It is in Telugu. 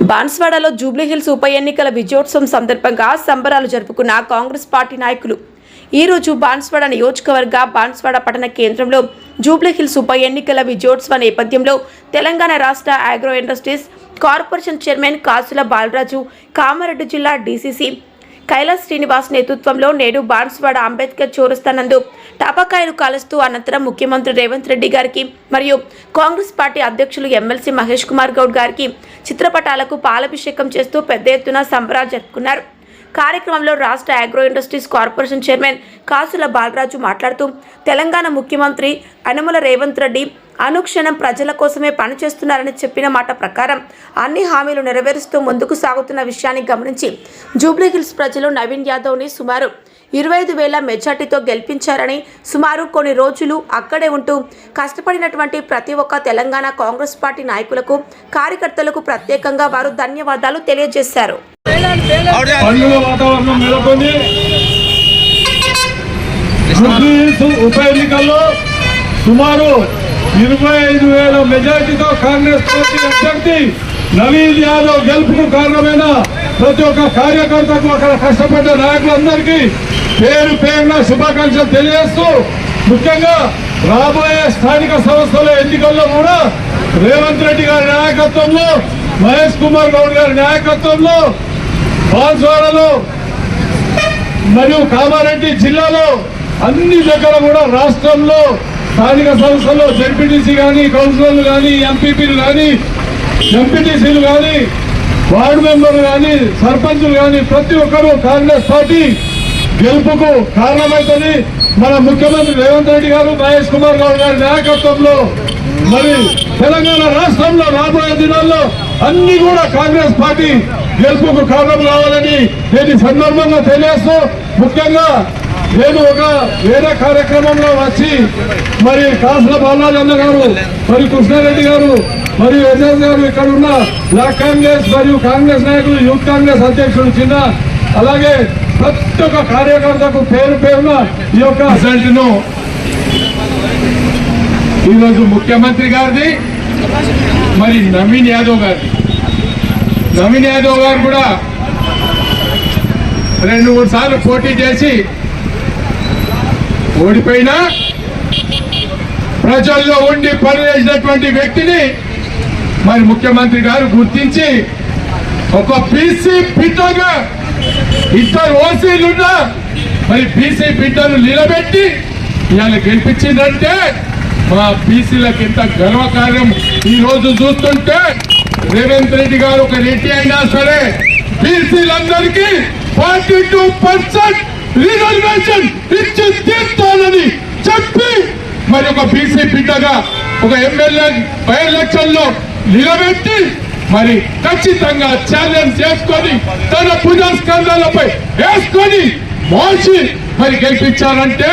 బాన్స్వాడలో జూబ్లీహిల్స్ ఉప ఎన్నికల విజయోత్సవం సందర్భంగా సంబరాలు జరుపుకున్న కాంగ్రెస్ పార్టీ నాయకులు ఈ రోజు బాన్స్వాడ నియోజకవర్గ బాన్స్వాడ పట్టణ కేంద్రంలో జూబ్లీహిల్స్ ఉప ఎన్నికల విజయోత్సవ నేపథ్యంలో తెలంగాణ రాష్ట్ర అగ్రో ఇండస్ట్రీస్ కార్పొరేషన్ చైర్మన్ కాసుల బాలరాజు, కామారెడ్డి జిల్లా డీసీసీ కైలాస్ శ్రీనివాస్ నేతృత్వంలో నేడు బాన్స్వాడ అంబేద్కర్ చౌరస్తా నందు టపాకాయలు కాలుస్తూ అనంతరం ముఖ్యమంత్రి రేవంత్ రెడ్డి గారికి మరియు కాంగ్రెస్ పార్టీ అధ్యక్షులు ఎమ్మెల్సీ మహేష్ కుమార్ గౌడ్ గారికి చిత్రపటాలకు పాలాభిషేకం చేస్తూ పెద్ద ఎత్తున సంబరాలు జరుపుకున్నారు. కార్యక్రమంలో రాష్ట్ర అగ్రో ఇండస్ట్రీస్ కార్పొరేషన్ చైర్మన్ కాసుల బాలరాజు మాట్లాడుతూ తెలంగాణ ముఖ్యమంత్రి యనమల రేవంత్ రెడ్డి అనుక్షణం ప్రజల కోసమే పనిచేస్తున్నారని చెప్పిన మాట ప్రకారం అన్ని హామీలు నెరవేరుస్తూ ముందుకు సాగుతున్న విషయాన్ని గమనించి జూబ్లీహిల్స్ ప్రజలు నవీన్ యాదవ్ని సుమారు 25,000 మెజార్టీతో గెలిపించారని, సుమారు కొన్ని రోజులు అక్కడే ఉంటూ కష్టపడినటువంటి ప్రతి ఒక్క తెలంగాణ కాంగ్రెస్ పార్టీ నాయకులకు, కార్యకర్తలకు ప్రత్యేకంగా వారు ధన్యవాదాలు తెలియజేశారు. ఉప ఎన్నికల్లో సుమారు 25,000 మెజార్టీతో కాంగ్రెస్ పార్టీ అభ్యర్థి నవీన్ యాదవ్ గెలుపుకు కారణమైన ప్రతి ఒక్క కార్యకర్తకు, అక్కడ కష్టపడ్డ నాయకులందరికీ పేరు పేరున శుభాకాంక్షలు తెలియజేస్తూ, ముఖ్యంగా రాబోయే స్థానిక సంస్థల ఎన్నికల్లో కూడా రేవంత్ రెడ్డి గారి నాయకత్వంలో, మహేష్ కుమార్ గౌడ్ గారి నాయకత్వంలో బాన్స్వాడలో మరియు కామారెడ్డి జిల్లాలో అన్ని దగ్గర కూడా రాష్ట్రంలో స్థానిక సంస్థల్లో జెడ్పీటీసీ కానీ, కౌన్సిలర్లు కానీ, ఎంపీపీలు కానీ, ఎంపీటీసీలు కానీ, వార్డు మెంబర్లు కానీ, సర్పంచులు కానీ ప్రతి ఒక్కరూ కాంగ్రెస్ పార్టీ గెలుపుకు కారణమవుతుంది. మన ముఖ్యమంత్రి రేవంత్ రెడ్డి గారు, మహేష్ కుమార్ గౌడ్ గారి నాయకత్వంలో మరి తెలంగాణ రాష్ట్రంలో రాబోయే దినాల్లో అన్ని కూడా కాంగ్రెస్ పార్టీ గెలుపుకు కారణం కావాలని నేను సందర్భంగా తెలియజేస్తూ, ముఖ్యంగా నేను ఒక వేరే కార్యక్రమంలో వచ్చి మరి కాసుల బాలరాజన్న గారు, మరి కృష్ణారెడ్డి గారు, మరియు ఎన్ఎస్ గారు, ఇక్కడ ఉన్న బ్లాక్ కాంగ్రెస్ మరియు కాంగ్రెస్ నాయకులు, యూత్ కాంగ్రెస్ అధ్యక్షుడు చిన్న, అలాగే ప్రతి ఒక్క కార్యకర్తకు పేరు పేరున ఈ యొక్క రిజల్ట్ను ఈరోజు ముఖ్యమంత్రి గారిది, మరి నవీన్ యాదవ్ గారిది. నవీన్ యాదవ్ గారు కూడా 2-3 సార్లు పోటీ చేసి ఓడిపోయినా ప్రజల్లో ఉండి పనిచేసినటువంటి వ్యక్తిని మరి ముఖ్యమంత్రి గారు గుర్తించి ఒక బీసీ బిడ్డగా, ఇద్దరు ఓసీలున్నా మరి బీసీ బిడ్డను నిలబెట్టి ఇవాళ గెలిపించిందంటే మా బీసీలకు ఎంత గర్వకార్యం. ఈ రోజు చూస్తుంటే రేవంత్ రెడ్డి గారు ఒక రెడ్డి అయినా సరే బీసీలందరికీ 42% రిజర్వేషన్ ఇచ్చి తీర్చాలని చెప్పి మరి ఒక బీసీ బిడ్డగా ఒక ఎమ్మెల్యే బై ఎలక్షన్ లో నిలబెట్టి మరి ఖచ్చితంగా ఛాలెంజ్ చేసుకొని తన పునఃస్కందాలపై వేసుకొని మోసి మరి గెలిపించారంటే